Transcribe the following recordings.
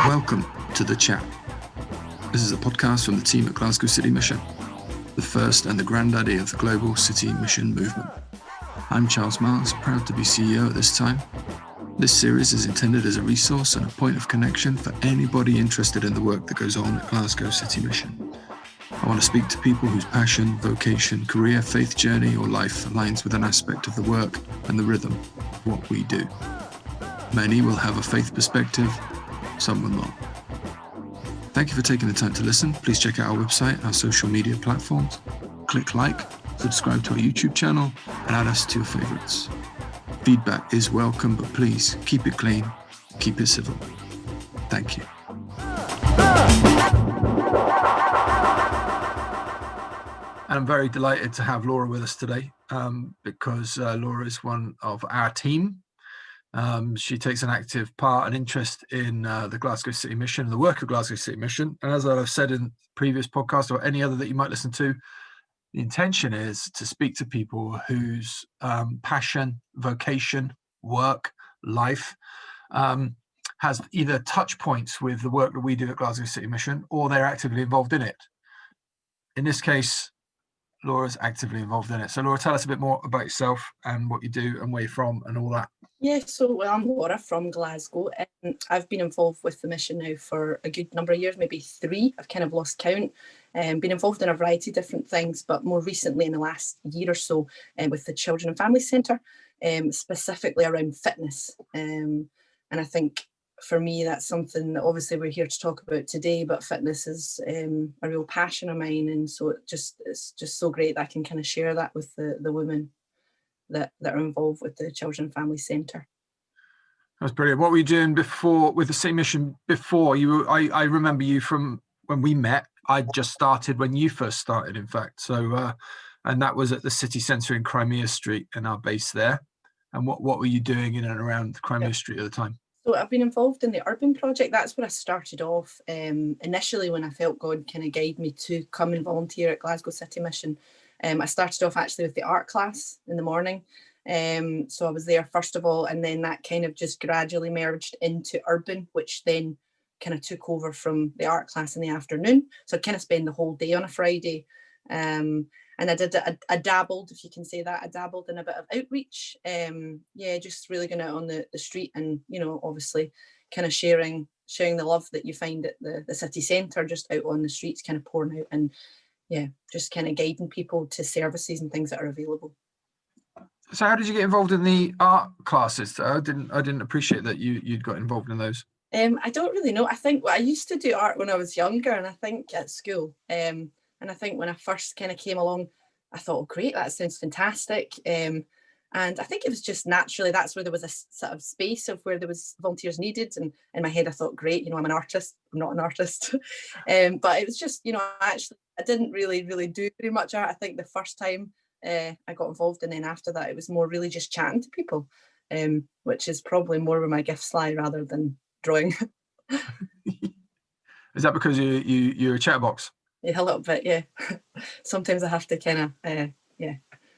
Welcome to The Chat. This is a podcast from the team at Glasgow City Mission, the first and the granddaddy of the global city mission movement. I'm Charles Maasz, proud to be CEO at this time. This series is intended as a resource and a point of connection for anybody interested in the work that goes on at Glasgow City Mission. I want to speak to people whose passion, vocation, career, faith journey or life aligns with an aspect of the work and the rhythm of what we do. Many will have a faith perspective, some will not. Thank you for taking the time to listen. Please check out our website, our social media platforms. Click like, subscribe to our YouTube channel, and add us to your favorites. Feedback is welcome, but please keep it clean, keep it civil. Thank you. I'm very delighted to have Laura with us today because Laura is one of our team. She takes an active part and interest in the Glasgow City Mission, the work of Glasgow City Mission. And as I've said in previous podcasts or any other that you might listen to, the intention is to speak to people whose passion, vocation, work, life has either touch points with the work that we do at Glasgow City Mission, or they're actively involved in it. In this case, Laura's actively involved in it. So Laura, tell us a bit more about yourself and what you do and where you're from and all that. Yeah, so I'm Laura from Glasgow, and I've been involved with the mission now for a good number of years, maybe 3. I've kind of lost count. Been involved in a variety of different things, but more recently in the last year or so with the Children and Family Centre, specifically around fitness. And I think for me, that's something that obviously we're here to talk about today, but fitness is a real passion of mine. And so it's just so great that I can kind of share that with the women that are involved with the Children and Family Centre. That's brilliant. What were you doing before with the City Mission before? I remember you from when we met. I just started when you first started, in fact. So, and that was at the city centre in Crimea Street and our base there. And what were you doing in and around Crimea Street at the time? So I've been involved in the Urban Project. That's where I started off initially when I felt God kind of guide me to come and volunteer at Glasgow City Mission. I started off actually with the art class in the morning. So I was there first of all, and then that kind of just gradually merged into Urban, which then kind of took over from the art class in the afternoon. So I'd kind of spend the whole day on a Friday. And I dabbled, if you can say that, I dabbled in a bit of outreach. Just really going out on the street and, obviously kind of sharing the love that you find at the city centre, just out on the streets, kind of pouring out and just kind of guiding people to services and things that are available. So how did you get involved in the art classes? I didn't appreciate that you'd got involved in those. I don't really know. I think I used to do art when I was younger, and I think at school. And I think when I first kind of came along, I thought, oh, great, that sounds fantastic. And I think it was just naturally, that's where there was a sort of space of where there was volunteers needed. And in my head, I thought, great, I'm an artist. I'm not an artist. But it was just, actually, I didn't really do very much art. I think the first time I got involved, and then after that, it was more really just chatting to people, which is probably more where my gifts lie rather than drawing. Is that because you're a chatterbox? Yeah, a little bit, yeah. Sometimes I have to kind of,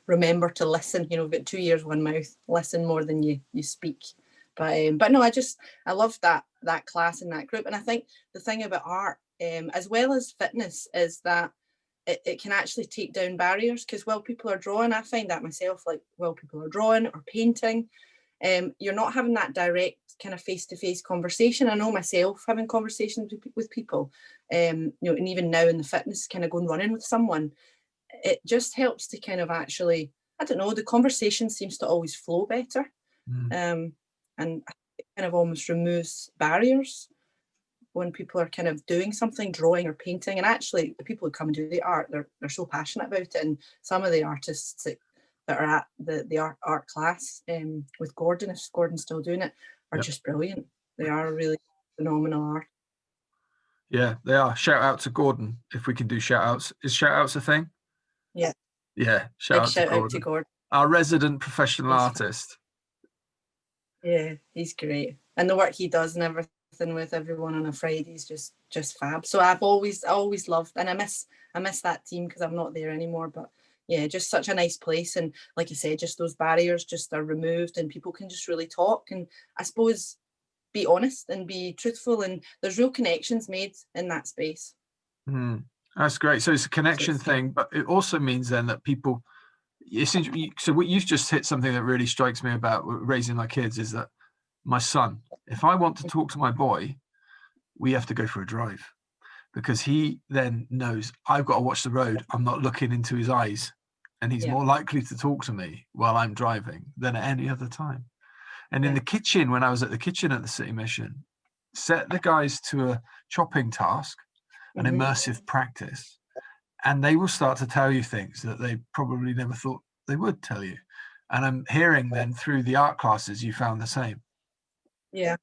remember to listen. We've got 2 ears, 1 mouth. Listen more than you speak. But no, I love that class and that group. And I think the thing about art, as well as fitness, is that it can actually take down barriers, because while people are drawing, I find that myself, like while people are drawing or painting, you're not having that direct kind of face-to-face conversation. I know myself having conversations with people, and even now in the fitness, kind of going running with someone, it just helps to kind of actually, I don't know, the conversation seems to always flow better. And it kind of almost removes barriers when people are kind of doing something, drawing or painting. And actually the people who come and do the art, they're so passionate about it. And some of the artists that are at the art class with Gordon, if Gordon's still doing it, are just brilliant. They are really phenomenal art. Yeah, they are. Shout out to Gordon, if we can do shout outs. Is shout outs a thing? Yeah. Yeah, shout out to Gordon. Our resident professional artist. Yeah, he's great. And the work he does and everything with everyone on a Friday is just fab. So I've always loved, and I miss that team because I'm not there anymore, but yeah, just such a nice place. And like I said, just those barriers just are removed and people can just really talk. And I suppose be honest and be truthful, and there's real connections made in that space. That's great. So it's a connection thing, but it also means then that people, so what you've just hit something that really strikes me about raising my kids is that my son, if I want to talk to my boy, we have to go for a drive, because he then knows I've got to watch the road. I'm not looking into his eyes, and he's more likely to talk to me while I'm driving than at any other time. And in the kitchen, when I was at the kitchen at the City Mission, set the guys to a chopping task, an immersive practice, and they will start to tell you things that they probably never thought they would tell you. And I'm hearing then through the art classes, you found the same. Yeah.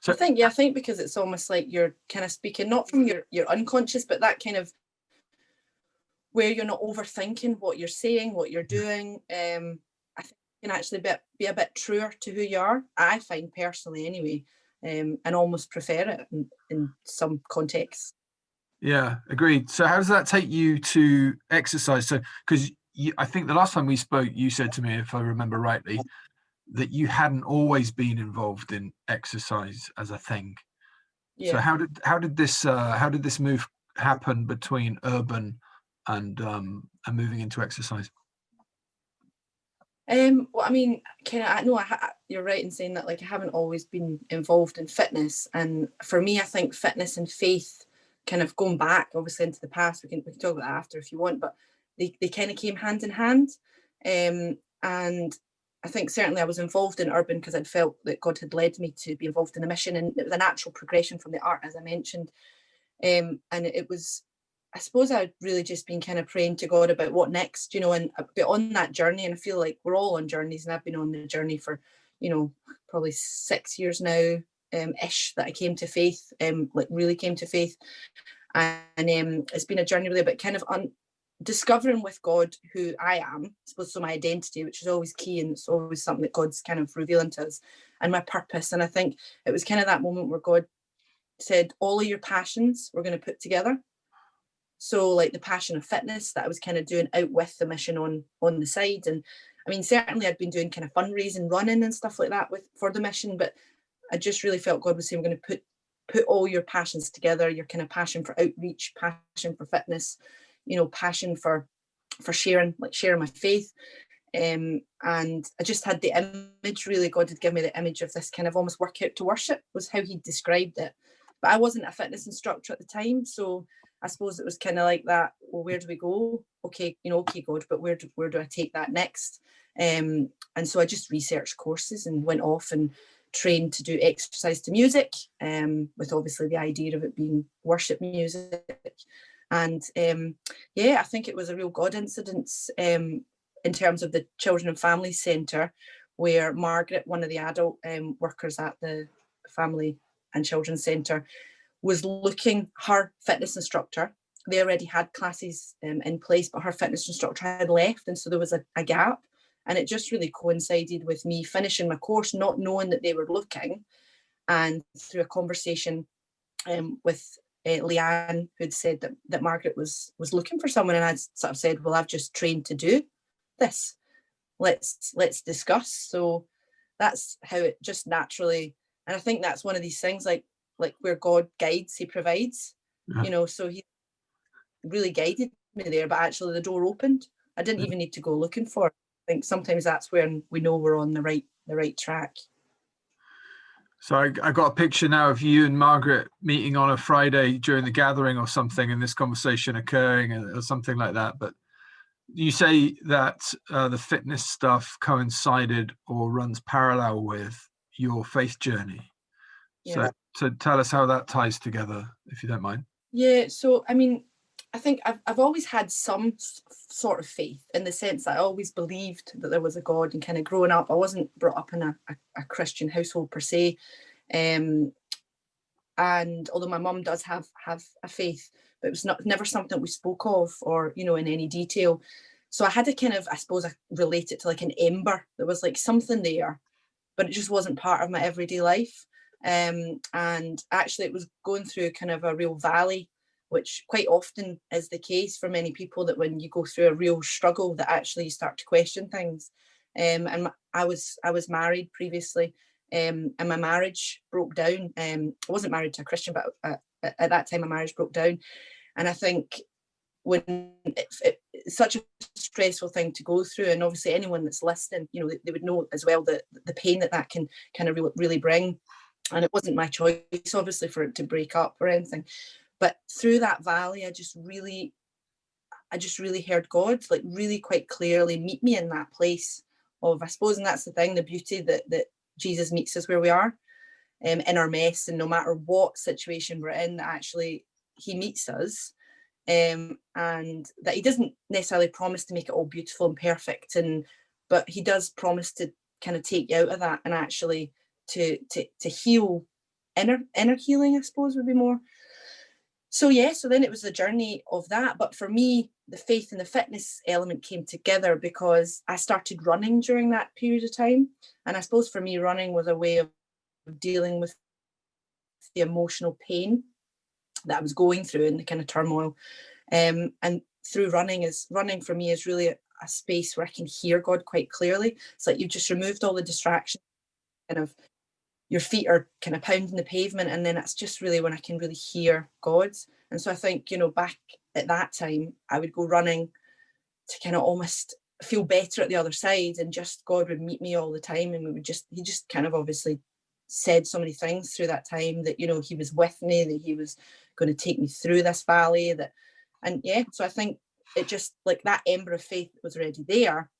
So I think because it's almost like you're kind of speaking not from your unconscious, but that kind of where you're not overthinking what you're saying, what you're doing. I think you can actually be a bit truer to who you are. I find personally, anyway, and almost prefer it in some contexts. Yeah, agreed. So how does that take you to exercise? So, because I think the last time we spoke, you said to me, if I remember rightly, that you hadn't always been involved in exercise as a thing. Yeah. So how did this move happen between urban and moving into exercise? Well, I mean, you're right in saying that. Like, I haven't always been involved in fitness, and for me, I think fitness and faith, kind of going back, obviously, into the past. We can talk about that after if you want, but they kind of came hand in hand, and I think certainly I was involved in urban because I'd felt that God had led me to be involved in the mission, and it was a natural progression from the art, as I mentioned, and it was. I suppose I'd really just been kind of praying to God about what next, and get on that journey. And I feel like we're all on journeys, and I've been on the journey for, probably 6 years now, ish, that I came to faith, like really came to faith. And it's been a journey really about kind of discovering with God who I am, I suppose, so my identity, which is always key, and it's always something that God's kind of revealing to us, and my purpose. And I think it was kind of that moment where God said, all of your passions we're going to put together. So like the passion of fitness that I was kind of doing out with the mission on the side. And I mean, certainly I'd been doing kind of fundraising, running and stuff like that for the mission, but I just really felt God was saying, we're going to put all your passions together, your kind of passion for outreach, passion for fitness, passion for sharing my faith. And I just had the image, really, God had given me the image of this kind of almost workout to worship was how he described it. But I wasn't a fitness instructor at the time, so I suppose it was kind of like that. Well, where do we go? Okay, okay, God, but where do I take that next? And so I just researched courses and went off and trained to do exercise to music, with obviously the idea of it being worship music. And I think it was a real God incidence in terms of the Children and Family Centre, where Margaret, one of the adult workers at the Family and Children's Centre, was looking, her fitness instructor, they already had classes in place, but her fitness instructor had left, and so there was a gap. And it just really coincided with me finishing my course, not knowing that they were looking, and through a conversation with Leanne, who'd said that Margaret was looking for someone, and I'd sort of said, well, I've just trained to do this. Let's discuss. So that's how it just naturally, and I think that's one of these things, like where God guides, he provides. So he really guided me there, but actually the door opened. I didn't even need to go looking for it. I think sometimes that's when we know we're on the right track. So I got a picture now of you and Margaret meeting on a Friday during the gathering or something, and this conversation occurring or something like that. But you say that the fitness stuff coincided or runs parallel with your faith journey. Yeah. So tell us how that ties together, if you don't mind. Yeah, so I mean, I think I've always had some sort of faith, in the sense that I always believed that there was a God, and kind of growing up, I wasn't brought up in a Christian household per se. And although my mum does have a faith, but it was never something we spoke of or, in any detail. So I had to kind of, I suppose, relate it to like an ember. There was like something there, but it just wasn't part of my everyday life. And actually it was going through kind of a real valley, which quite often is the case for many people, that when you go through a real struggle, that actually you start to question things. And I was married previously, and my marriage broke down. I wasn't married to a Christian, but at that time my marriage broke down. And I think when it's such a stressful thing to go through, and obviously anyone that's listening, you know, they would know as well the pain that can kind of really bring. And it wasn't my choice, obviously, for it to break up or anything. But through that valley, I just really heard God, like, really quite clearly meet me in that place of, I suppose, and that's the thing, the beauty that Jesus meets us where we are, in our mess, and no matter what situation we're in, that actually he meets us, and that he doesn't necessarily promise to make it all beautiful and perfect, but he does promise to kind of take you out of that, and actually to heal, inner healing, I suppose, would be more. So then it was the journey of that. But for me, the faith and the fitness element came together because I started running during that period of time. And I suppose for me, running was a way of dealing with the emotional pain that I was going through and the kind of turmoil. And through running for me is really a space where I can hear God quite clearly. It's like you've just removed all the distractions, kind of your feet are kind of pounding the pavement, and then it's just really when I can really hear God. And so I think, you know, back at that time, I would go running to kind of almost feel better at the other side, and just God would meet me all the time, and he just kind of obviously said so many things through that time, that, you know, he was with me, that he was going to take me through this valley, so I think it just, like, that ember of faith that was already there,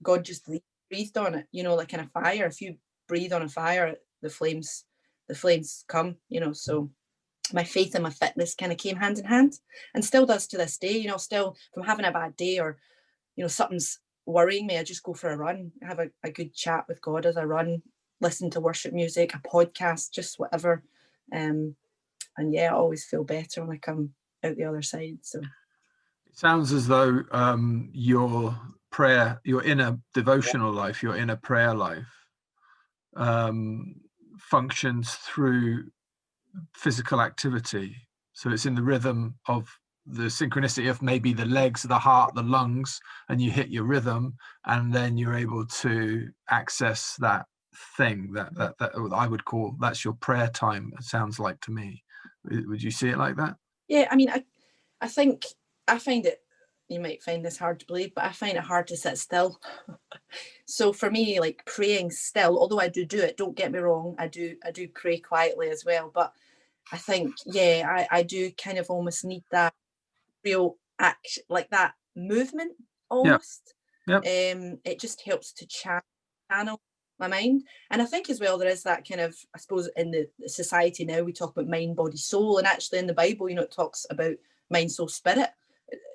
God just breathed on it, you know, like in a fire. If you breathe on a fire, the flames come, you know. So my faith and my fitness kind of came hand in hand, and still does to this day. You know, still, if I'm having a bad day, or, you know, something's worrying me, I just go for a run, have a good chat with God as I run, listen to worship music, a podcast, just whatever. And I always feel better when I come out the other side. So it sounds as though your inner devotional life, your inner prayer life, functions through physical activity. So it's in the rhythm of the synchronicity of maybe the legs, the heart, the lungs, and you hit your rhythm, and then you're able to access that thing that I would call, that's your prayer time, it sounds like to me. Would you see it like that? Yeah, I mean, I think I find it, you might find this hard to believe, but I find it hard to sit still. So for me, like, praying still, although I do it, don't get me wrong, I do pray quietly as well, but I think, I do kind of almost need that real action, like that movement almost. Yeah. It just helps to channel my mind. And I think as well, there is that kind of, I suppose, in the society now, we talk about mind, body, soul, and actually in the Bible, you know, it talks about mind, soul, spirit,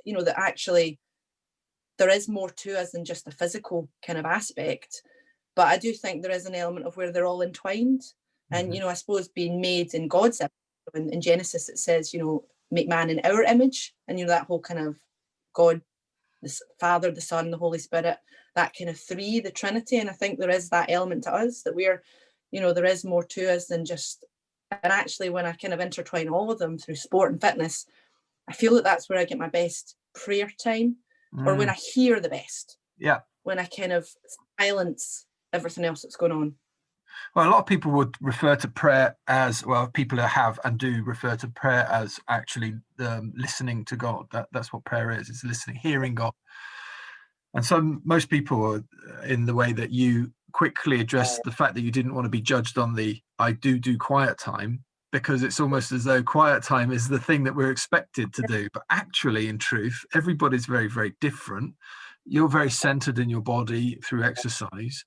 you know, that actually there is more to us than just a physical kind of aspect. But I do think there is an element of where they're all entwined. Mm-hmm. And, you know, I suppose being made in God's image, in Genesis, it says, you know, make man in our image. And, you know, that whole kind of God, the Father, the Son, the Holy Spirit, that kind of three, the Trinity. And I think there is that element to us, that we're, you know, there is more to us than just, and actually when I kind of intertwine all of them through sport and fitness, I feel that that's where I get my best prayer time, or when I hear the best. Yeah. When I kind of silence everything else that's going on. Well, a lot of people would refer to prayer as, well, people who have and do refer to prayer as actually listening to God. That's what prayer is. It's listening, hearing God. And so most people are in the way that you quickly address the fact that you didn't want to be judged on the I do quiet time, because it's almost as though quiet time is the thing that we're expected to do. But actually, in truth, everybody's very, very different. You're very centered in your body through exercise.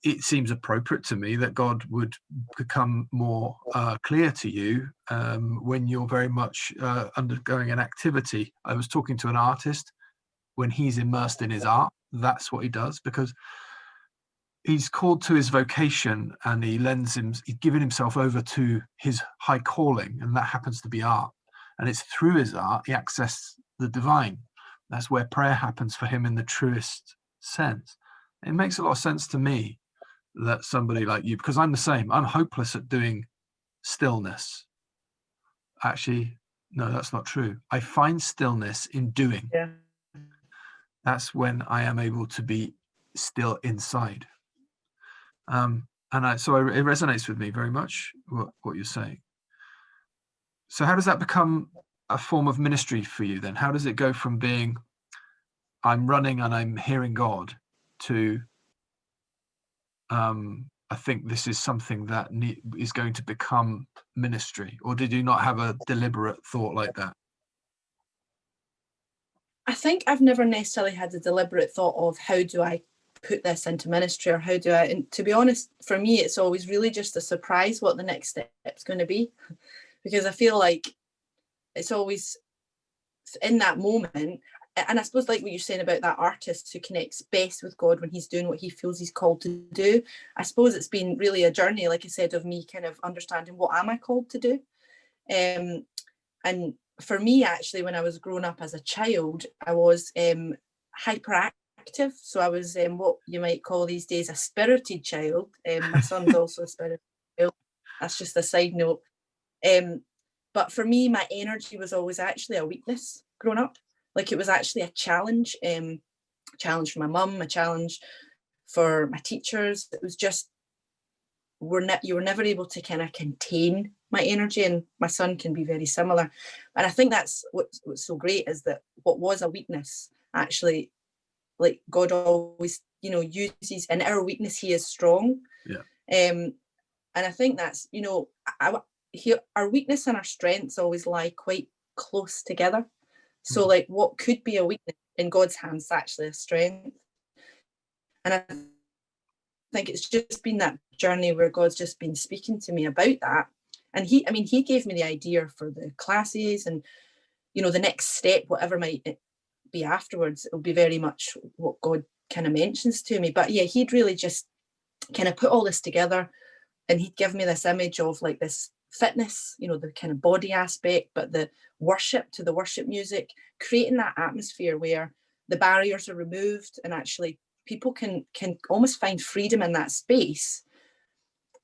It seems appropriate to me that God would become more clear to you when you're very much undergoing an activity. I was talking to an artist. When he's immersed in his art, that's what he does, because he's called to his vocation, and he's given himself over to his high calling, and that happens to be art. And it's through his art he accesses the divine. That's where prayer happens for him in the truest sense. It makes a lot of sense to me that somebody like you, because I'm the same, I'm hopeless at doing stillness. Actually, no, that's not true. I find stillness in doing. Yeah. That's when I am able to be still inside. So it resonates with me very much, what you're saying. So how does that become a form of ministry for you then? How does it go from being, I'm running and I'm hearing God, to I think this is something that is going to become ministry? Or did you not have a deliberate thought like that? I think I've never necessarily had a deliberate thought of how do I put this into ministry, or how do I, and to be honest, for me, it's always really just a surprise what the next step's going to be, because I feel like it's always in that moment. And I suppose like what you're saying about that artist who connects best with God when he's doing what he feels he's called to do, I suppose it's been really a journey, like I said, of me kind of understanding what am I called to do. And for me, actually, when I was growing up as a child, I was hyperactive. So I was what you might call these days a spirited child. My son's also a spirited child. That's just a side note. But for me, my energy was always actually a weakness growing up. Like it was actually a challenge, challenge for my mum, a challenge for my teachers. It was just, you were never able to kind of contain my energy, and my son can be very similar. And I think that's what's so great, is that what was a weakness, actually, like God always, uses, in our weakness, he is strong. Yeah. And I think that's, our weakness and our strengths always lie quite close together. So like what could be a weakness in God's hands is actually a strength. And I think it's just been that journey where God's just been speaking to me about that. And he gave me the idea for the classes, and, the next step, whatever might be afterwards, it'll be very much what God kind of mentions to me. But yeah, he'd really just kind of put all this together, and he'd give me this image of like this fitness, the kind of body aspect, but the worship, to the worship music, creating that atmosphere where the barriers are removed, and actually people can almost find freedom in that space,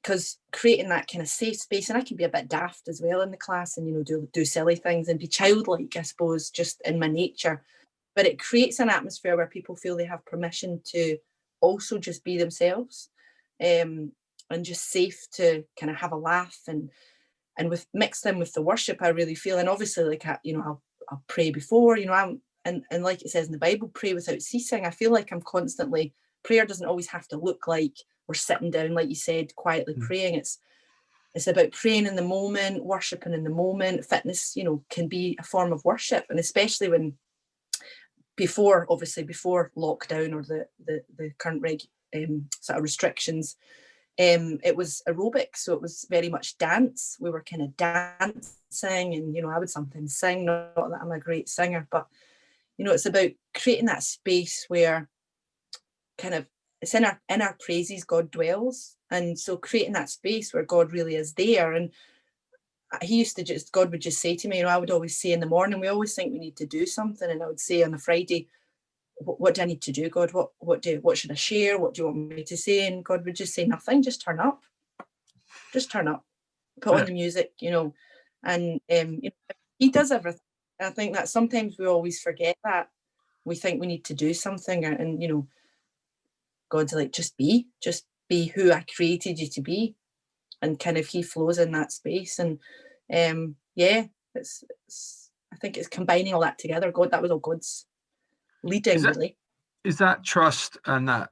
because creating that kind of safe space, and I can be a bit daft as well in the class, and do silly things and be childlike, I suppose, just in my nature. But it creates an atmosphere where people feel they have permission to also just be themselves, and just safe to kind of have a laugh, and with mixed in with the worship, I really feel, and obviously like I'll pray before, and like it says in the Bible, pray without ceasing. I feel like I'm constantly, prayer doesn't always have to look like we're sitting down, like you said, quietly praying. It's about praying in the moment, worshiping in the moment. Fitness, can be a form of worship, and especially when before lockdown or the current sort of restrictions, it was aerobic, so it was very much dance. We were kind of dancing, and I would sometimes sing. Not that I'm a great singer, but it's about creating that space where kind of it's in our praises God dwells, and so creating that space where God really is there. And God would just say to me, I would always say in the morning, we always think we need to do something, and I would say on a Friday, what do I need to do, God? What should I share? What do you want me to say? And God would just say nothing. Just turn up. Put on the music, and he does everything. I think that sometimes we always forget that. We think we need to do something, and God's like, just be who I created you to be, and kind of he flows in that space. And it's I think it's combining all that together. That was all God's leading, really. Is that trust, and that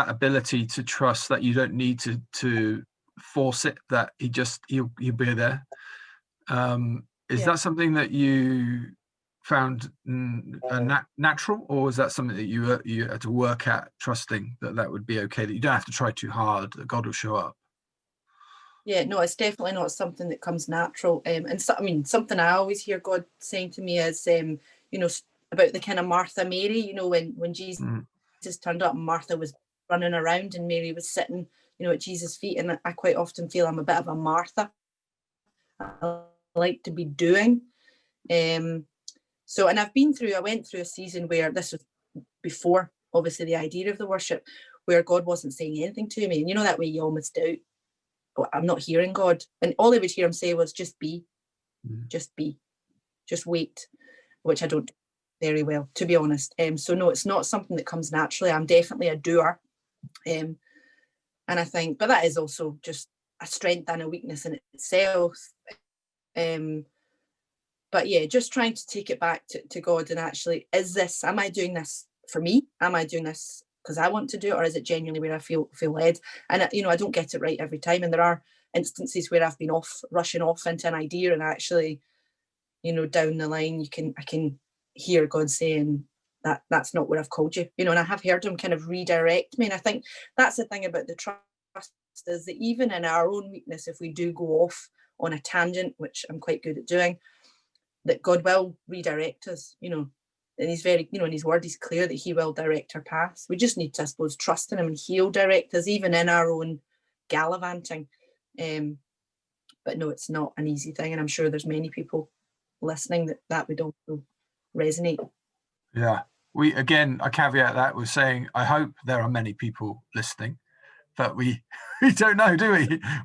ability to trust that you don't need to force it, that he'll be there? Is that something that you found natural, or was that something that you had to work at, trusting that would be okay, that you don't have to try too hard, that God will show up? Yeah, no, it's definitely not something that comes natural. And so, something I always hear God saying to me is, about the kind of Martha, Mary, when Jesus turned up and Martha was running around and Mary was sitting, at Jesus' feet. And I quite often feel I'm a bit of a Martha. I like to be doing. So, and I went through a season where this was before, obviously, the idea of the worship, where God wasn't saying anything to me. And that way you almost doubt, I'm not hearing God. And all I would hear him say was, just be, just wait, which I don't do very well, to be honest. So no, it's not something that comes naturally. I'm definitely a doer. And I think, but that is also just a strength and a weakness in itself. But yeah, just trying to take it back to God and actually, am I doing this for me? Am I doing this because I want to do it, or is it genuinely where I feel led? And I don't get it right every time, and there are instances where I've been rushing off into an idea, and actually, down the line, I can hear God saying that's not where I've called you, and I have heard him kind of redirect me. And I think that's the thing about the trust, is that even in our own weakness, if we do go off on a tangent, which I'm quite good at doing, that God will redirect us, and he's very, in his word, he's clear that he will direct our paths. We just need to, I suppose, trust in him, and he'll direct us even in our own gallivanting. But no, it's not an easy thing, and I'm sure there's many people listening that would also resonate. Yeah, I caveat that with saying I hope there are many people listening, but we don't know, do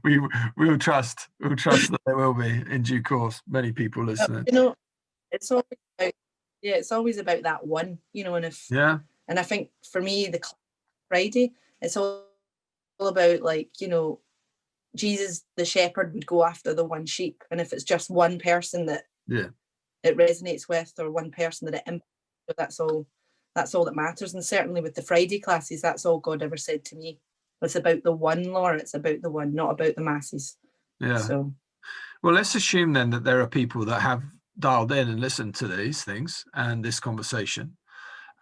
we? We'll trust that there will be in due course many people listening. It's always about that one, and I think for me, the Friday, it's all about, like, Jesus, the shepherd, would go after the one sheep, and if it's just one person that it resonates with, or one person that it impacts, that's all that matters. And certainly with the Friday classes, that's all God ever said to me. It's about the one, Laura. It's about the one, not about the masses. Yeah. So, well, let's assume then that there are people that have dialed in and listened to these things and this conversation,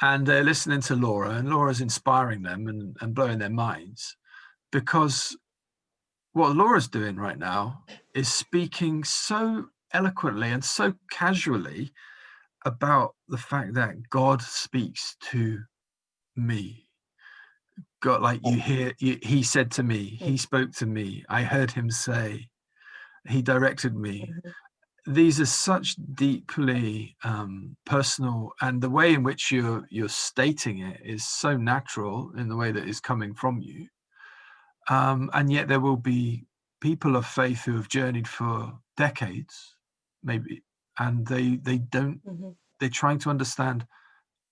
and they're listening to Laura, and Laura's inspiring them and blowing their minds, because what Laura's doing right now is speaking so eloquently and so casually about the fact that God speaks to me. God, like he said to me, he spoke to me, I heard him say, he directed me. These are such deeply personal, and the way in which you're stating it is so natural in the way that is coming from you. And yet there will be people of faith who have journeyed for decades, maybe, and they don't, they're trying to understand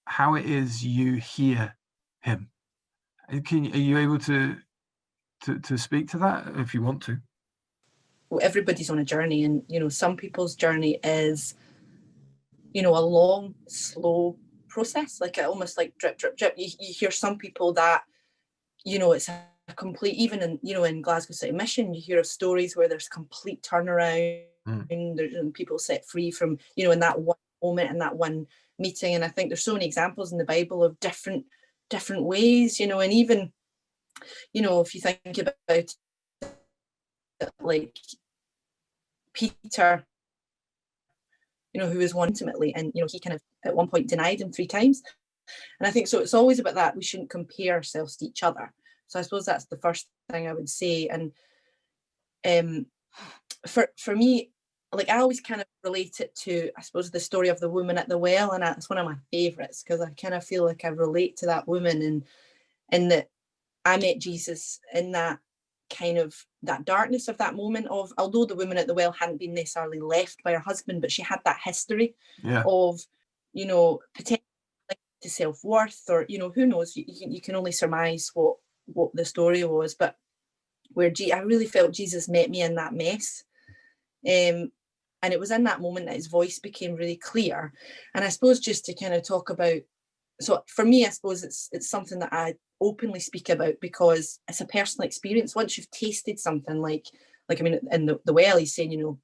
how it is you hear him. Are you able to speak to that if you want to? Well, everybody's on a journey, and some people's journey is a long, slow process, like almost like drip, drip, drip. You hear some people that it's a complete, even in Glasgow City Mission, you hear of stories where there's complete turnaround, and people set free from in that one moment, in that one meeting. And I think there's so many examples in the Bible of different ways, and even if you think about it, like Peter, who was one intimately, and he kind of at one point denied him 3 times. And I think so it's always about that. We shouldn't compare ourselves to each other. So I suppose that's the first thing I would say. And for me, like, I always kind of relate it to, I suppose, the story of the woman at the well, and that's one of my favorites, because I kind of feel like I relate to that woman, and that I met Jesus in that kind of that darkness of that moment of, although the woman at the well hadn't been necessarily left by her husband, but she had that history of potential to self-worth, or who knows, you can only surmise what the story was, but where I really felt Jesus met me in that mess, and it was in that moment that his voice became really clear. And I suppose just to kind of talk about, so for me, I suppose it's something that I openly speak about, because it's a personal experience. Once you've tasted something, like I mean, in the well, he's saying,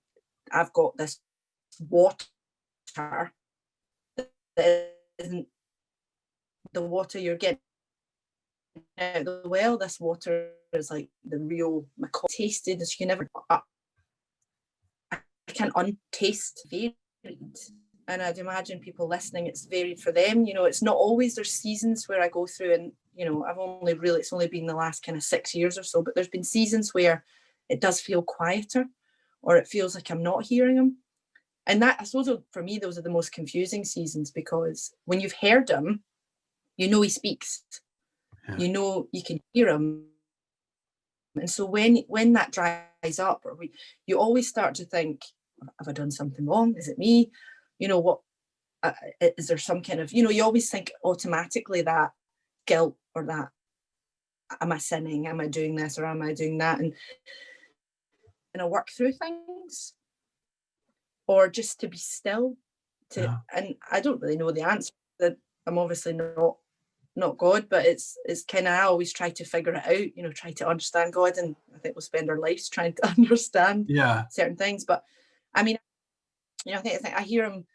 I've got this water that isn't the water you're getting out of the well. This water is like the real McKain, tasted as you can never. I can untaste varied. And I'd imagine people listening, it's varied for them. It's not always, there's seasons where I go through, and it's only been the last kind of 6 years or so, but there's been seasons where it does feel quieter, or it feels like I'm not hearing him. And that, I suppose, for me, those are the most confusing seasons, because when you've heard him, he speaks, you can hear him. And so when that dries up, or you always start to think, have I done something wrong? Is it me? What is there some kind of, you always think automatically that guilt, or that am I sinning? Am I doing this or am I doing that? And I work through things, or just to be still. And I don't really know the answer. That I'm obviously not God, but it's kind of, I always try to figure it out, try to understand God, and I think we'll spend our lives trying to understand certain things. But I mean, I think I hear him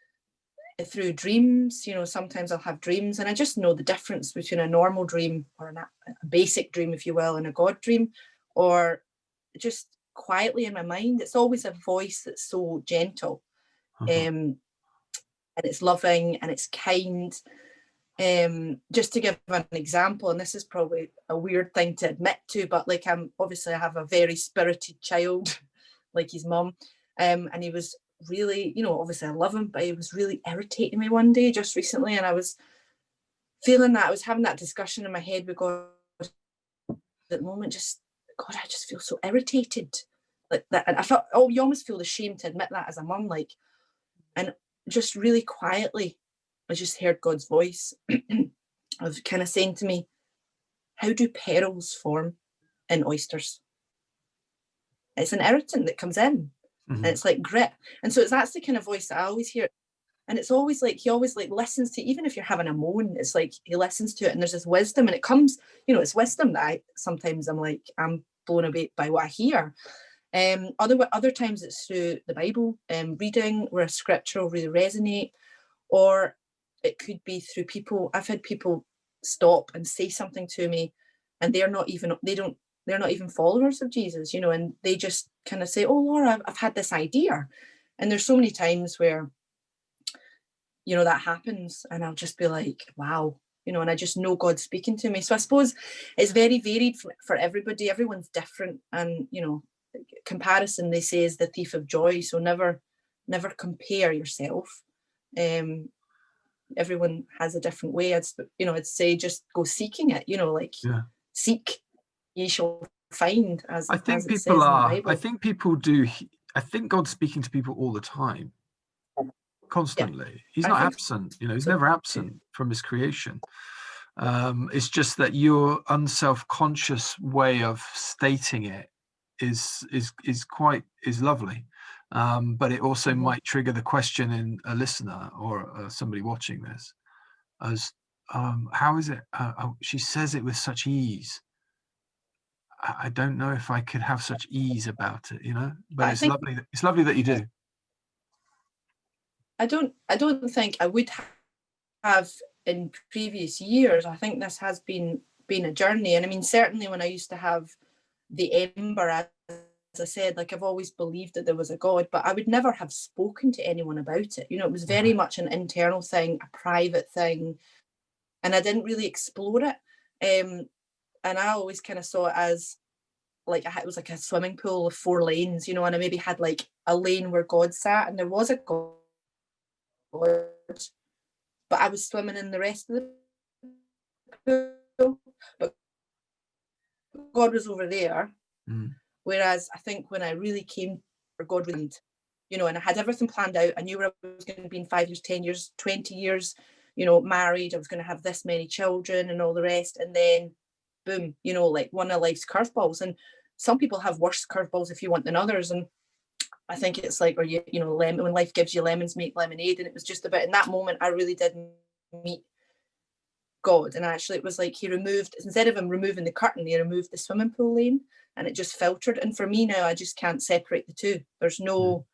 through dreams. Sometimes I'll have dreams, and I just know the difference between a normal dream, or a basic dream, if you will, and a God dream, or just quietly in my mind. It's always a voice that's so gentle, and it's loving and it's kind. Just to give an example, and this is probably a weird thing to admit to, but like, I have a very spirited child, like his mum, and he was really, obviously I love him, but he was really irritating me one day just recently, and I was feeling that, I was having that discussion in my head with God at the moment, God, I just feel so irritated, like that. And I felt, you almost feel ashamed to admit that as a mum, like, and just really quietly, I just heard God's voice of kind of saying to me, how do pearls form in oysters? It's an irritant that comes in, and it's like grit. And so that's the kind of voice that I always hear. And it's always like, he always like listens to, even if you're having a moan, it's like he listens to it, and there's this wisdom, and it comes, it's wisdom that sometimes I'm blown away by what I hear. Other times it's through the Bible, reading, where a scripture will really resonate, or it could be through people. I've had people stop and say something to me, and they're not even followers of Jesus, and they just kind of say, oh, Laura, I've had this idea. And there's so many times where, that happens, and I'll just be like, wow, and I just know God's speaking to me. So I suppose it's very varied for everybody. Everyone's different. And, comparison, they say, is the thief of joy. So never compare yourself. Everyone has a different way. I'd say just go seeking it, seek, ye shall find, as I think as it people says in the are. Bible. I think people do. I think God's speaking to people all the time, constantly. He's not absent. He's never absent from his creation. It's just that your unself-conscious way of stating it is lovely, but it also might trigger the question in a listener or somebody watching this, as how is it? She says it with such ease. I don't know if I could have such ease about it, but it's lovely. It's lovely that you do. I don't think I would have in previous years. I think this has been a journey. And I mean, certainly when I used to have the ember, as I said, like, I've always believed that there was a God, but I would never have spoken to anyone about it. It was very much an internal thing, a private thing, and I didn't really explore it. And I always kind of saw it as like, it was like a swimming pool of 4 lanes, and I maybe had like a lane where God sat, and there was a God, but I was swimming in the rest of the pool, but God was over there. Whereas I think when I really came for God, and I had everything planned out, I knew where I was going to be in 5 years, 10 years, 20 years, married, I was going to have this many children and all the rest, and then boom, like one of life's curveballs. And some people have worse curveballs, if you want, than others. And I think it's like, or when life gives you lemons, make lemonade. And it was just about, in that moment, I really did meet God. And actually it was like he removed, instead of him removing the curtain, he removed the swimming pool lane, and it just filtered. And for me now, I just can't separate the two. There's no,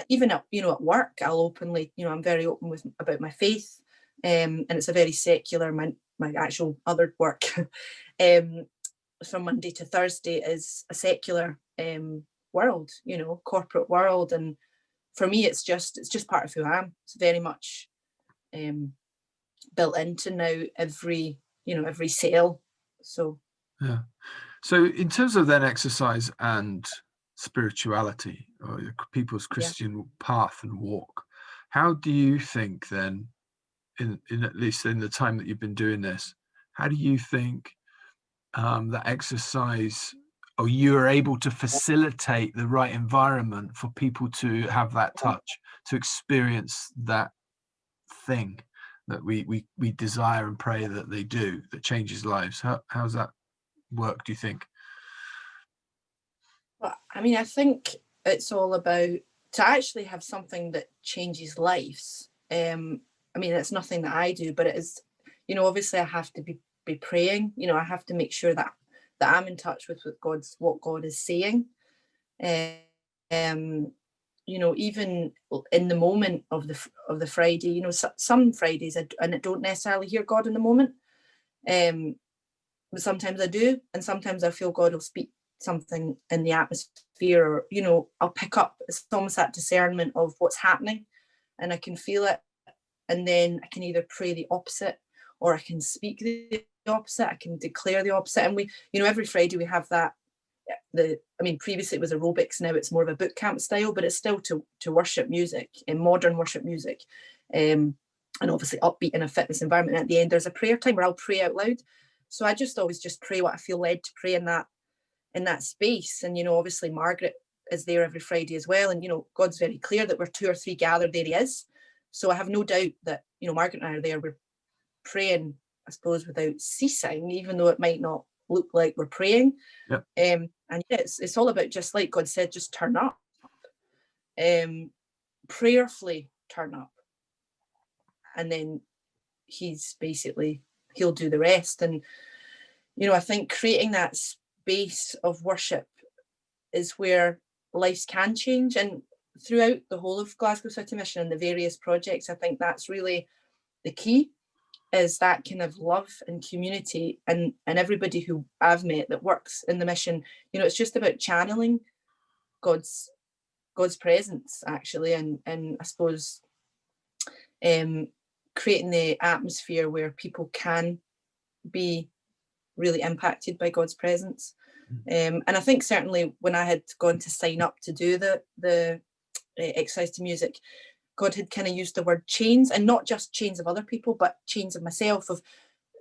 even at work, I'll openly, I'm very open about my faith, and it's a very secular, my actual other work from Monday to Thursday is a secular world, corporate world. And for me, it's just part of who I am. It's very much built into now every cell. So yeah. So in terms of then exercise and spirituality, or people's Christian path and walk, how do you think then, in at least in the time that you've been doing this, how do you think that exercise, or you are able to facilitate the right environment for people to have that touch, to experience that thing that we desire and pray that they do, that changes lives? How's that work, do you think? Well, I mean, I think it's all about to actually have something that changes lives. I mean, it's nothing that I do, but it is, obviously I have to be praying. I have to make sure that I'm in touch with what God is saying. Even in the moment of the Friday, some Fridays and I don't necessarily hear God in the moment, but sometimes I do, and sometimes I feel God will speak something in the atmosphere, or I'll pick up. It's almost that discernment of what's happening, and I can feel it, and then I can either pray the opposite or I can speak the opposite. I can declare the opposite. And we, every Friday we have that. Previously it was aerobics, now it's more of a boot camp style, but it's still to worship music, in modern worship music, and obviously upbeat in a fitness environment. And at the end there's a prayer time where I'll pray out loud. So I always just pray what I feel led to pray in that space. And obviously Margaret is there every Friday as well, and God's very clear that we're 2 or 3 gathered, there he is. So I have no doubt that Margaret and I are there, we're praying, I suppose, without ceasing, even though it might not look like we're praying. Yep. And it's all about, just like God said, just turn up, prayerfully turn up, and then he'll do the rest. And I think creating that space of worship is where lives can change. And throughout the whole of Glasgow City Mission and the various projects, I think that's really the key, is that kind of love and community. And everybody who I've met that works in the mission, it's just about channeling God's presence, actually, and I suppose creating the atmosphere where people can be really impacted by God's presence. And I think certainly when I had gone to sign up to do the exercise to music, God had kind of used the word chains, and not just chains of other people, but chains of myself, of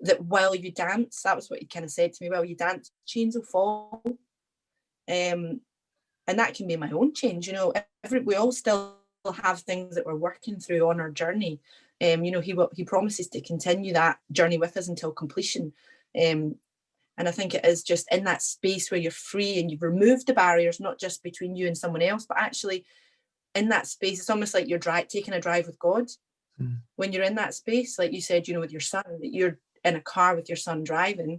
that while you dance, that was what he kind of said to me, while you dance, chains will fall. And that can be my own change. We all still have things that we're working through on our journey. He promises to continue that journey with us until completion. And I think it is just in that space where you're free and you've removed the barriers, not just between you and someone else, but actually in that space. It's almost like you're taking a drive with God. When you're in that space, like you said, with your son, that you're in a car with your son driving.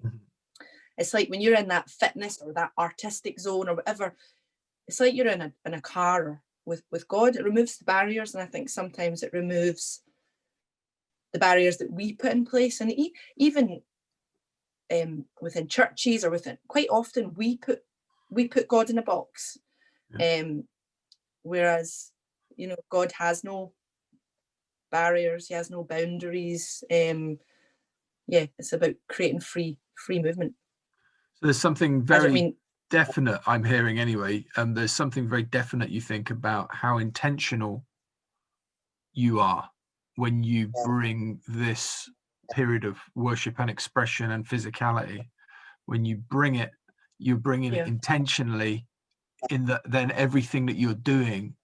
It's like when you're in that fitness or that artistic zone or whatever, it's like you're in a car with God. It removes the barriers, and I think sometimes it removes the barriers that we put in place. And even within churches, or quite often we put God in a box. Whereas God has no barriers, he has no boundaries. It's about creating free movement. So there's something very definite I'm hearing anyway. There's something very definite, you think, about how intentional you are when you bring this period of worship and expression and physicality. When you bring it, you're bringing it intentionally, in that then everything that you're doing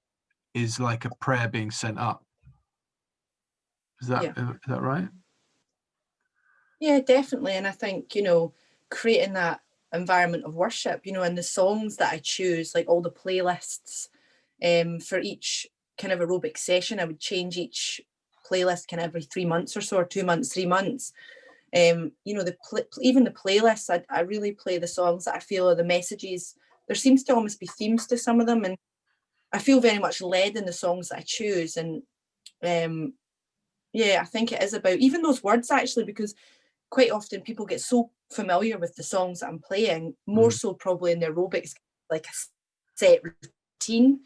is like a prayer being sent up. Is that right? Yeah, definitely. And I think, creating that environment of worship, and the songs that I choose, like all the playlists for each kind of aerobic session, I would change each playlist kind of every 3 months or so, or 2 months, 3 months. Even the playlists, I really play the songs that I feel are the messages. There seems to almost be themes to some of them, and I feel very much led in the songs that I choose. And I think it is about even those words, actually, because quite often people get so familiar with the songs that I'm playing, more so probably in the aerobics, like a set routine,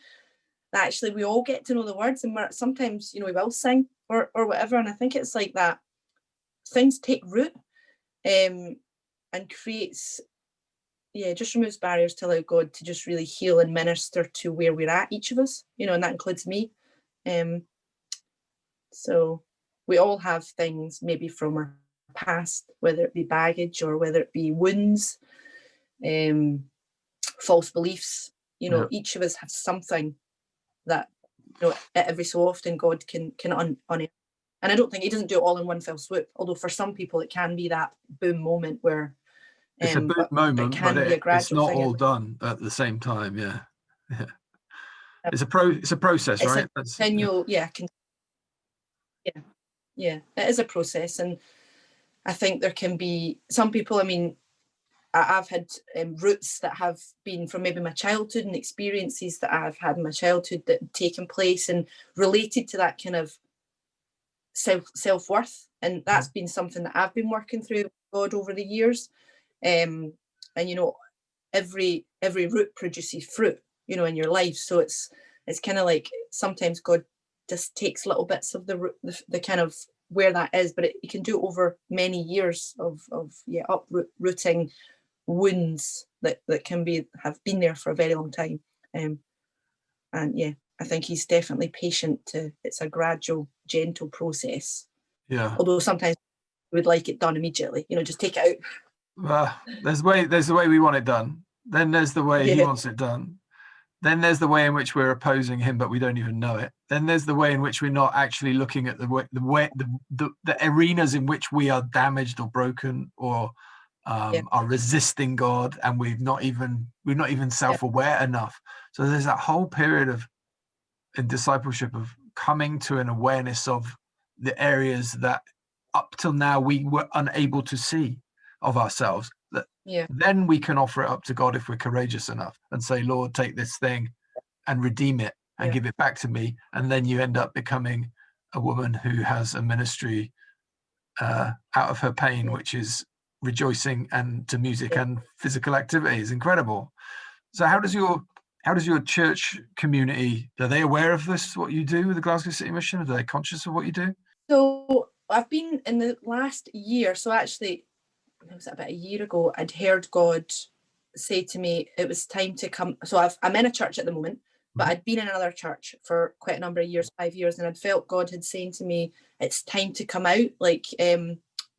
that actually we all get to know the words, and sometimes we will sing or whatever. And I think it's like that things take root, and creates just removes barriers to allow God to just really heal and minister to where we're at, each of us, and that includes me. So we all have things maybe from our past, whether it be baggage or whether it be wounds, false beliefs. Each of us have something that every so often God can unearth. And I don't think he doesn't do it all in one fell swoop, although for some people it can be that boom moment where It's a big But it moment, but can be a it's gradual not thing. all done at the same time. Yeah. Yeah. Um, It's a process, It's right? a continual, yeah, yeah, it is a process. And I think there can be some people, I mean, I've had roots that have been from maybe my childhood and experiences that I've had in my childhood that have taken place and related to that kind of self-worth. And that's been something that I've been working through with God over the years. And, you know, every root produces fruit, you know, in your life. So it's kind of like sometimes God just takes little bits of the kind of where that is, but you can do it over many years of uprooting wounds that can have been there for a very long time. And yeah, I think he's definitely patient. It's a gradual, gentle process. Yeah. Although sometimes we would like it done immediately, you know, just take it out. There's the way we want it done. Then there's the way he Yeah. wants it done. Then there's the way in which we're opposing him, but we don't even know it. Then there's the way in which we're not actually looking at the arenas in which we are damaged or broken or are resisting God, and we're not even self-aware enough. So there's that whole period in discipleship of coming to an awareness of the areas that up till now we were unable to see of ourselves. Then we can offer it up to God if we're courageous enough and say, Lord, take this thing and redeem it and give it back to me. And then you end up becoming a woman who has a ministry out of her pain, which is rejoicing and to music and physical activity. Is incredible. So how does your church community, are they aware of this, what you do with the Glasgow City Mission? Are they conscious of what you do? So I've been in the last year, so actually it was about a year ago, I'd heard God say to me it was time to come. So I'm in a church at the moment, but I'd been in another church for quite a number of years, 5 years, and I'd felt God had saying to me, it's time to come out. Like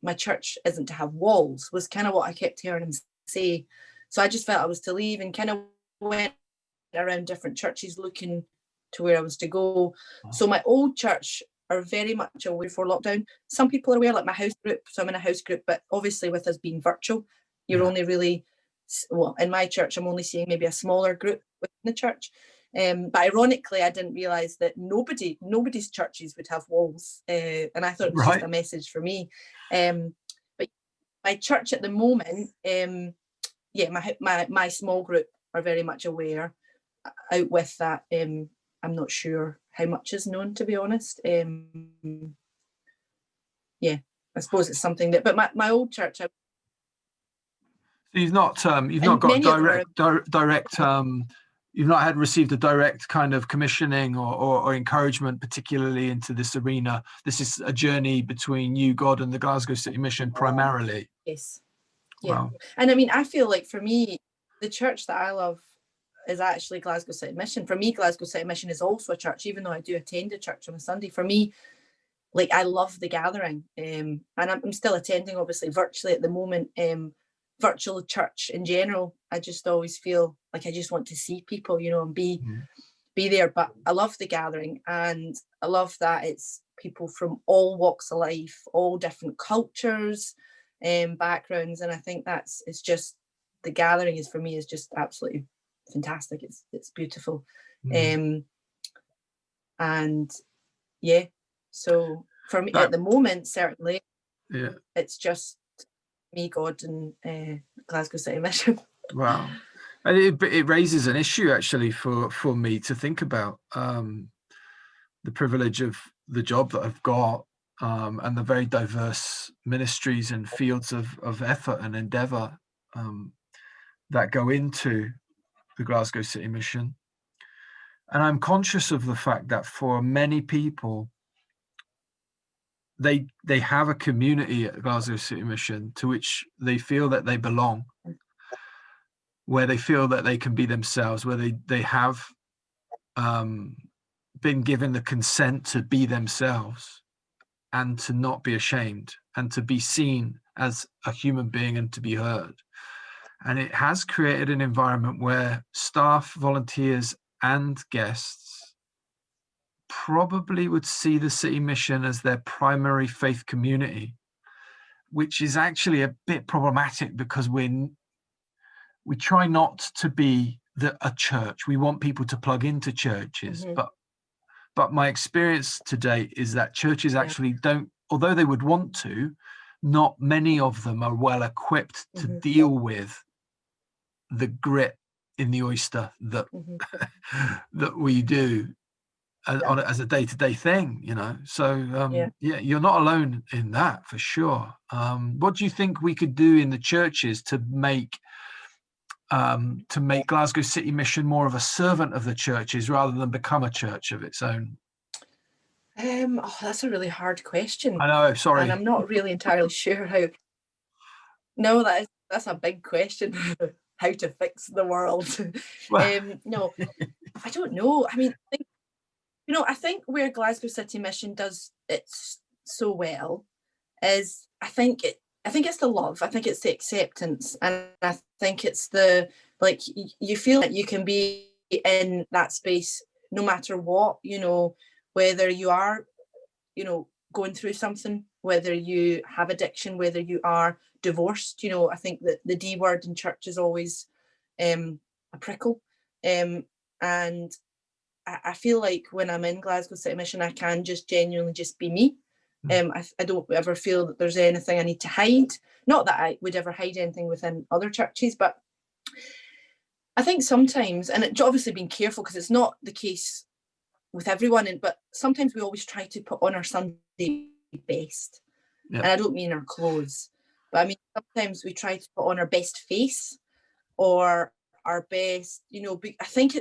my church isn't to have walls, was kind of what I kept hearing him say. So I just felt I was to leave and kind of went around different churches looking to where I was to go. So my old church are very much aware for lockdown. Some people are aware, like my house group. So I'm in a house group, but obviously with us being virtual, you're only really, well, in my church, I'm only seeing maybe a smaller group within the church. But ironically, I didn't realise that nobody's churches would have walls. And I thought it was just a message for me. But my church at the moment, my small group are very much aware. Out with that, I'm not sure how much is known, to be honest. I suppose it's something that, but my old church. So you've not got direct you've not received a direct kind of commissioning or encouragement, particularly into this arena. This is a journey between you, God, and the Glasgow City Mission primarily. Yes. Yeah. Wow. And I mean, I feel like for me, the church that I love is actually Glasgow City Mission. For me, Glasgow City Mission is also a church, even though I do attend a church on a Sunday. For me, like, I love the gathering, and I'm still attending, obviously, virtually at the moment. Virtual church in general, I just always feel like I just want to see people, you know, and be there. But I love the gathering, and I love that it's people from all walks of life, all different cultures, backgrounds, and I think it's just the gathering is, for me, is just absolutely fantastic. It's beautiful. And yeah, so for me at the moment, certainly, it's just me, God, and Glasgow City Mission. Wow. And it raises an issue actually for me to think about, the privilege of the job that I've got, and the very diverse ministries and fields of effort and endeavor that go into the Glasgow City Mission. And I'm conscious of the fact that for many people, they have a community at Glasgow City Mission to which they feel that they belong, where they feel that they can be themselves, where they have been given the consent to be themselves and to not be ashamed and to be seen as a human being and to be heard. And it has created an environment where staff, volunteers, and guests probably would see the City Mission as their primary faith community. which is actually a bit problematic because we try not to be a church. We want people to plug into churches, but my experience to date is that churches actually don't, although they would want to, not many of them are well equipped to deal with the grit in the oyster that that we do as a day-to-day thing, you know. So yeah, you're not alone in that for sure. What do you think we could do in the churches to make Glasgow City Mission more of a servant of the churches rather than become a church of its own? That's a really hard question. I know, sorry. And I'm not really entirely sure how. No, that's a big question. How to fix the world. No, I don't know. I mean, I think where Glasgow City Mission does it so well is I think it's the love. I think it's the acceptance, and I think it's the, like, you feel that you can be in that space no matter what, you know, whether you are, you know, going through something, whether you have addiction, whether you are divorced. You know, I think that the D word in church is always a prickle, and I feel like when I'm in Glasgow City Mission, I can just genuinely just be me. I don't ever feel that there's anything I need to hide. Not that I would ever hide anything within other churches, but I think sometimes, and it's obviously being careful because it's not the case with everyone, but sometimes we always try to put on our Sunday best. And I don't mean our clothes, but I mean sometimes we try to put on our best face or our best, you know. I think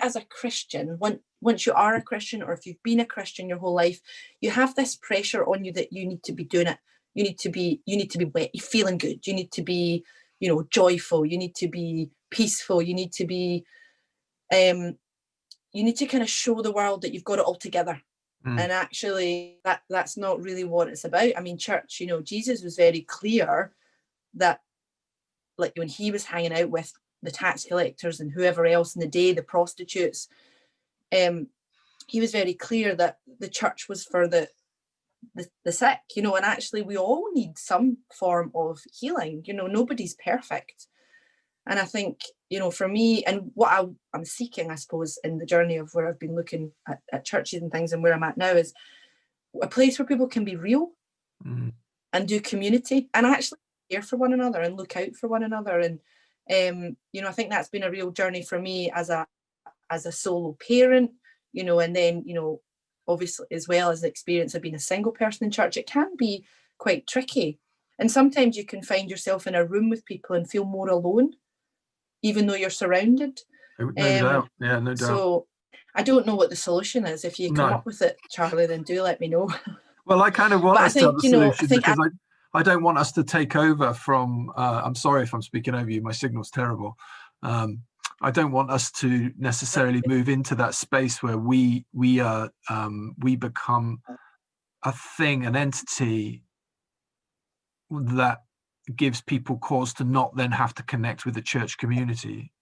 as a Christian, once you are a Christian, or if you've been a Christian your whole life, you have this pressure on you that you need to be doing it. You need to be wet, you're feeling good. You need to be, you know, joyful. You need to be peaceful. You need to be, you need to kind of show the world that you've got it all together. And actually that's not really what it's about. I mean, church, you know, Jesus was very clear that, like, when he was hanging out with the tax collectors and whoever else in the day, the prostitutes, he was very clear that the church was for the sick, you know. And actually we all need some form of healing, you know. Nobody's perfect. And I think, you know, for me, and what I'm seeking, I suppose, in the journey of where I've been looking at churches and things and where I'm at now, is a place where people can be real and do community and actually care for one another and look out for one another. And you know, I think that's been a real journey for me as a solo parent, you know. And then, you know, obviously as well as the experience of being a single person in church, it can be quite tricky. And sometimes you can find yourself in a room with people and feel more alone, even though you're surrounded. No doubt. Yeah, no doubt. So I don't know what the solution is. If you come up with it, Charlie, then do let me know. Well, I kind of want us to have a solution, because I don't want us to take over from, I'm sorry if I'm speaking over you, my signal's terrible. I don't want us to necessarily move into that space where we become a thing, an entity that gives people cause to not then have to connect with the church community.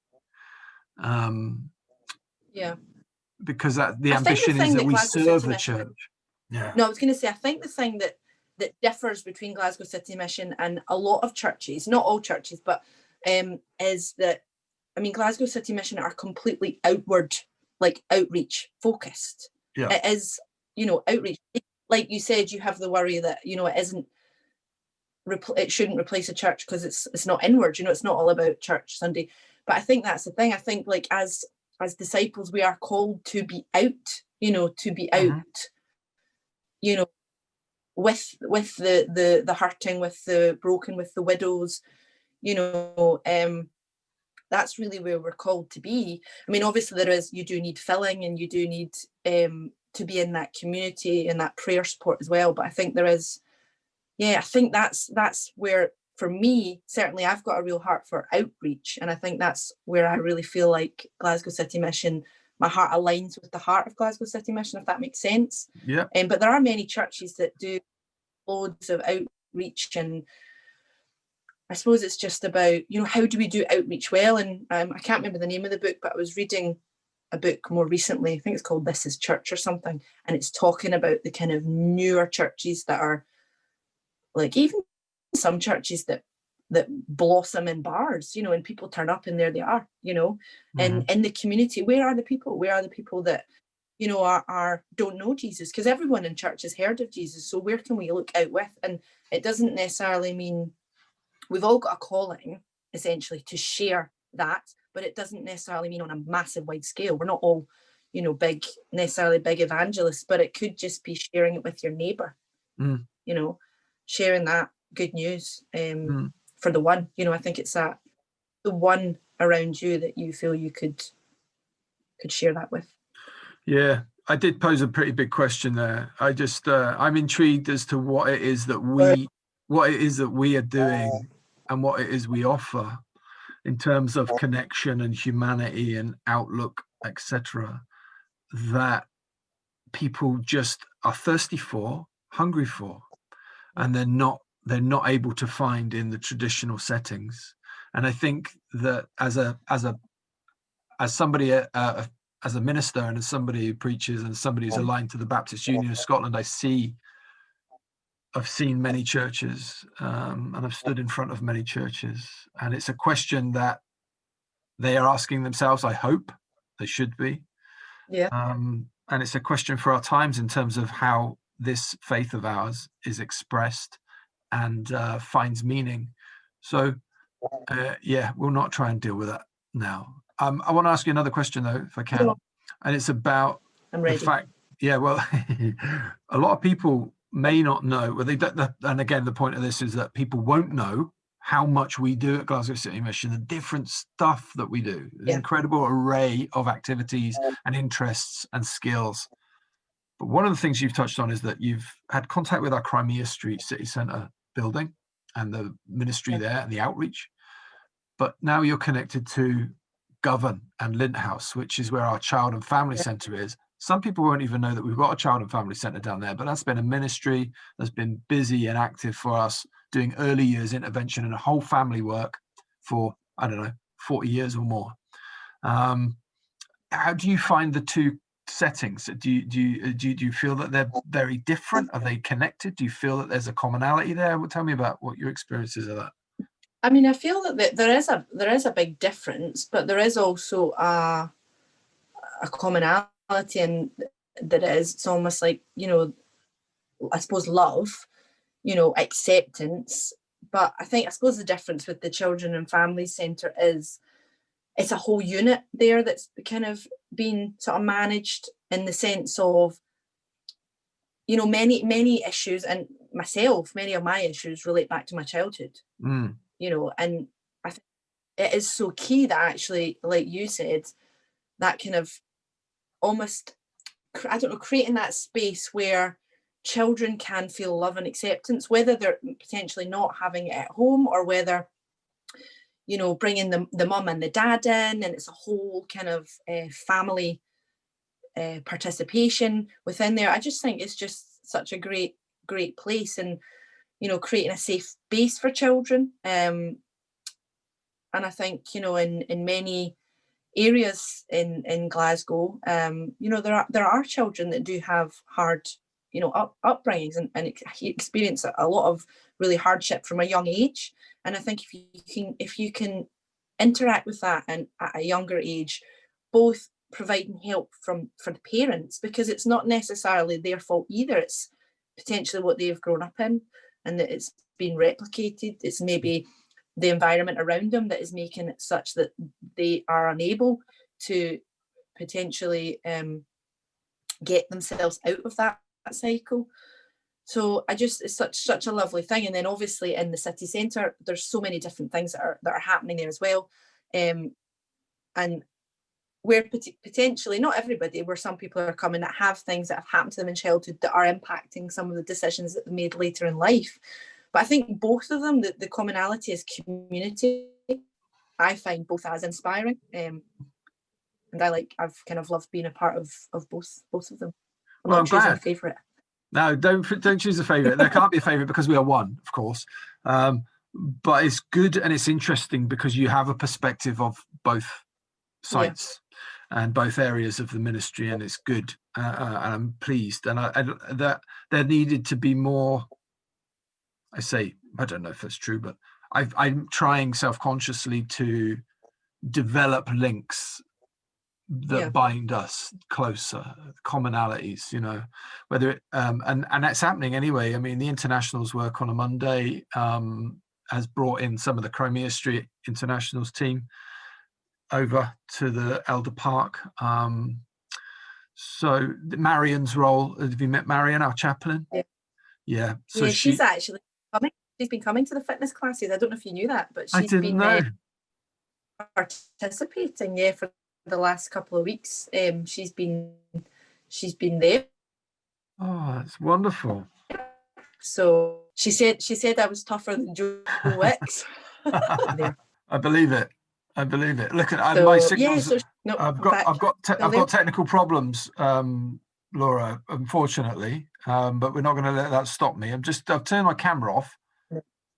Because the ambition is that we serve the church. Yeah. No, I was going to say, I think the thing that differs between Glasgow City Mission and a lot of churches, not all churches, but is that, I mean, Glasgow City Mission are completely outward, like outreach focused. Yeah. It is, you know, outreach. Like you said, you have the worry that, you know, it shouldn't replace a church because it's not inward, you know. It's not all about church Sunday. But I think that's the thing. I think, like, as disciples, we are called to be out, you know, to be out, you know, with the hurting, with the broken, with the widows, you know. That's really where we're called to be. I mean, obviously you do need filling, and you do need to be in that community and that prayer support as well. But I think I think that's where, for me, certainly I've got a real heart for outreach. And I think that's where I really feel like Glasgow City Mission, my heart aligns with the heart of Glasgow City Mission, if that makes sense. Yeah. But there are many churches that do loads of outreach, and I suppose it's just about, you know, how do we do outreach well? And I can't remember the name of the book, but I was reading a book more recently, I think it's called This Is Church or something, and it's talking about the kind of newer churches that are, like, even some churches that blossom in bars, you know, and people turn up and there they are, you know. And in the community, where are the people that, you know, are don't know Jesus? Because everyone in church has heard of Jesus, so where can we look out with? And it doesn't necessarily mean we've all got a calling essentially to share that, but it doesn't necessarily mean on a massive wide scale. We're not all, you know, necessarily big evangelists, but it could just be sharing it with your neighbor, you know, sharing that good news for the one, you know. I think it's the one around you that you feel you could share that with. Yeah, I did pose a pretty big question there. I just I'm intrigued as to what it is that we are doing and what it is we offer in terms of connection and humanity and outlook, etc., that people just are thirsty for, hungry for, and they're not able to find in the traditional settings. And I think that as somebody as a minister and as somebody who preaches and somebody who's aligned to the Baptist Union of Scotland, I've seen many churches and I've stood in front of many churches, and it's a question that they are asking themselves. I hope they should be. Yeah. And it's a question for our times in terms of how this faith of ours is expressed and finds meaning. So we'll not try and deal with that now. I want to ask you another question though, if I can. Sure. And it's about the fact, well, a lot of people may not know, well, they don't, and again, the point of this is that people won't know how much we do at Glasgow City Mission, the different stuff that we do, the incredible array of activities and interests and skills. But one of the things you've touched on is that you've had contact with our Crimea Street City Centre building and the ministry there and the outreach. But now you're connected to Govan and Lint House, which is where our Child and Family Centre is. Some people won't even know that we've got a Child and Family Centre down there, but that's been a ministry that's been busy and active for us, doing early years intervention and a whole family work for, 40 years or more. How do you find the two settings? Do you feel that they're very different? Are they connected? Do you feel that there's a commonality there? Well, tell me about what your experiences of that. I mean, I feel that there is a big difference, but there is also a commonality, and that is, it's almost like, you know, I suppose love, you know, acceptance. But I suppose the difference with the Children and Families Centre is it's a whole unit there that's kind of been sort of managed, in the sense of, you know, many issues, and myself, many of my issues relate back to my childhood. You know, and I think it is so key that actually, like you said, that kind of almost, creating that space where children can feel love and acceptance, whether they're potentially not having it at home, or whether, you know, bringing the mum and the dad in, and it's a whole kind of family participation within there. I just think it's just such a great place, and, you know, creating a safe base for children. And I think, you know, in many areas in Glasgow, you know, there are children that do have hard, you know, upbringings and experience a lot of really hardship from a young age. And I think if you can interact with that and at a younger age, both providing help for the parents, because it's not necessarily their fault either. It's potentially what they've grown up in, and that it's been replicated. It's maybe the environment around them that is making it such that they are unable to potentially get themselves out of that cycle. So it's such a lovely thing. And then obviously in the city centre, there's so many different things that are happening there as well. And where potentially, not everybody, where some people are coming that have things that have happened to them in childhood that are impacting some of the decisions that they made later in life. But I think both of them, the commonality is community. I find both as inspiring, and I've kind of loved being a part of both of them. I'm not choosing a favourite. No, don't choose a favourite. There can't be a favourite because we are one, of course. But it's good and it's interesting because you have a perspective of both sides and both areas of the ministry, and it's good. And I'm pleased. And that there needed to be more, I don't know if that's true, but I'm trying self-consciously to develop links that bind us closer, commonalities, you know, whether it, and that's happening anyway. I mean, the internationals work on a Monday, has brought in some of the Crimea Street internationals team over to the Elder Park. So Marion's role, have you met Marion, our chaplain? Yeah. So yeah, she's actually coming. She's been coming to the fitness classes. I don't know if you knew that, but I she's didn't been know. Participating, for the last couple of weeks. She's been there. Oh, that's wonderful. So she said I was tougher than Joe Wicks. I believe it. I believe it. Look at So, my signals. yeah, so, no, I've got technical problems, Laura, unfortunately, but we're not going to let that stop me. I've turned my camera off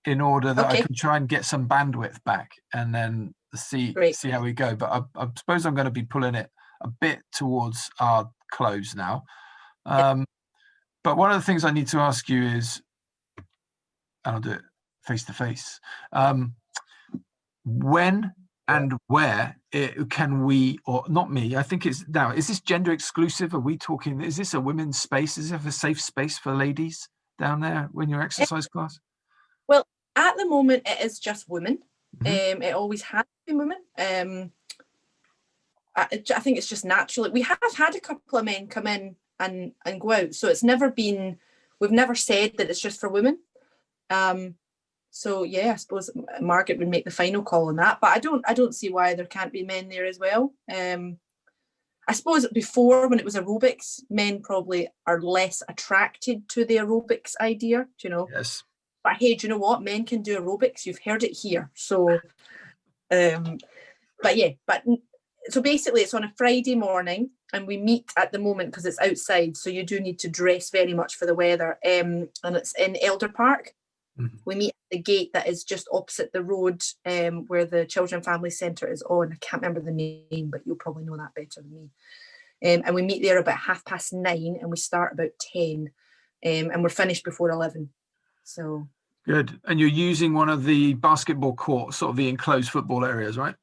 in order that I can try and get some bandwidth back, and then see how we go. But I suppose I'm going to be pulling it a bit towards our close now. But one of the things I need to ask you is, and I'll do it face to face, when and where can we, or not me, I think it's now, is this gender exclusive? Are we talking, is this a women's space? Is there a safe space for ladies down there when you're exercise class? Well, at the moment, it is just women. It always has been women. I think it's just natural. We have had a couple of men come in and go out. So it's never been, we've never said that it's just for women. So yeah, I suppose Margaret would make the final call on that, but I don't see why there can't be men there as well. I suppose before, when it was aerobics, men probably are less attracted to the aerobics idea, you know. Yes. But hey, do you know what? Men can do aerobics. You've heard it here. So, so basically it's on a Friday morning, and we meet at the moment because it's outside. So you do need to dress very much for the weather. And it's in Elder Park. We meet at the gate that is just opposite the road where the Children and Family Centre is on. I can't remember the name, but you'll probably know that better than me. And we meet there about 9:30, and we start about 10, and we're finished before 11. So good. And you're using one of the basketball courts, sort of the enclosed football areas, right?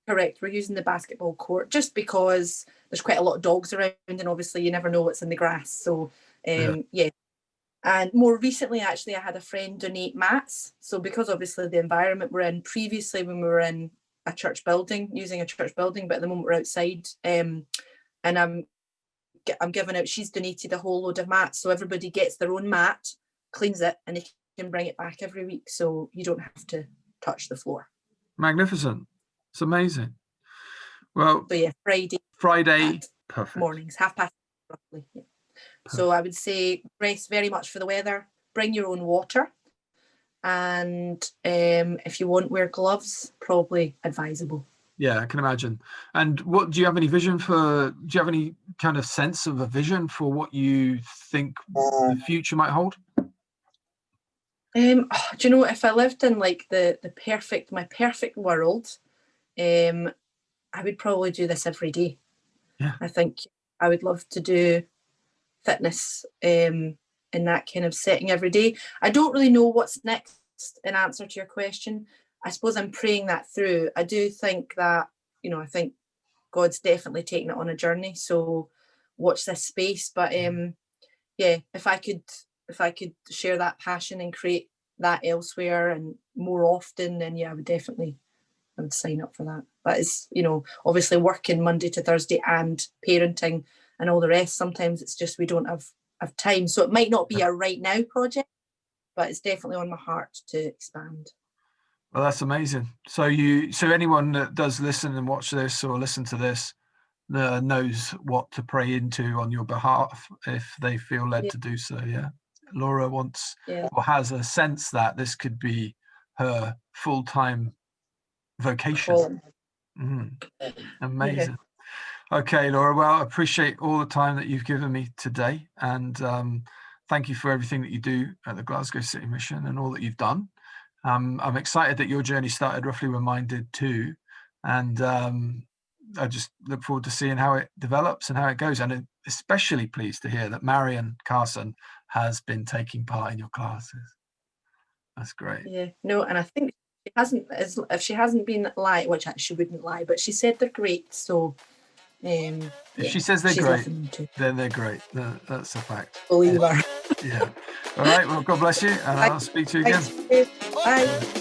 Correct. We're using the basketball court just because there's quite a lot of dogs around, and obviously you never know what's in the grass. So yeah. And more recently, actually, I had a friend donate mats. So because obviously the environment we're in, previously when we were in a church building, using a church building, but at the moment we're outside, and I'm giving out, she's donated a whole load of mats. So everybody gets their own mat, cleans it, and they can bring it back every week. So you don't have to touch the floor. Magnificent. It's amazing. Well, so yeah, Friday perfect. Mornings, 9:30 roughly. Yeah. So I would say dress very much for the weather, bring your own water, and if you want, wear gloves, probably advisable. Yeah, I can imagine. And do you have any vision for, do you have any kind of sense of a vision for what you think the future might hold? Do you know, if I lived in like my perfect world, I would probably do this every day. Yeah. I think I would love to do fitness in that kind of setting every day. I don't really know what's next in answer to your question. I suppose I'm praying that through. I do think that, you know, I think God's definitely taking it on a journey. So watch this space. But yeah, if I could share that passion and create that elsewhere and more often, then yeah, I would sign up for that. But it's, you know, obviously working Monday to Thursday and parenting and all the rest, sometimes it's just we don't have time. So it might not be a right now project, but it's definitely on my heart to expand. Well, that's amazing. So anyone that does listen and watch this or listen to this knows what to pray into on your behalf if they feel led to do so. Yeah. Laura wants or has a sense that this could be her full-time vocation. Amazing. Okay, Laura, well, I appreciate all the time that you've given me today, and thank you for everything that you do at the Glasgow City Mission and all that you've done. I'm excited that your journey started roughly when mine did too, and I just look forward to seeing how it develops and how it goes, and especially pleased to hear that Marion Carson has been taking part in your classes. That's great. Yeah, no, and I think she hasn't, if she hasn't been lying, which she wouldn't lie, but she said they're great. So If she says they're she's great, loving them too. then they're great. That's a fact. Believe her. Yeah. All right. Well, God bless you, and I'll speak to you again. Thanks. Bye.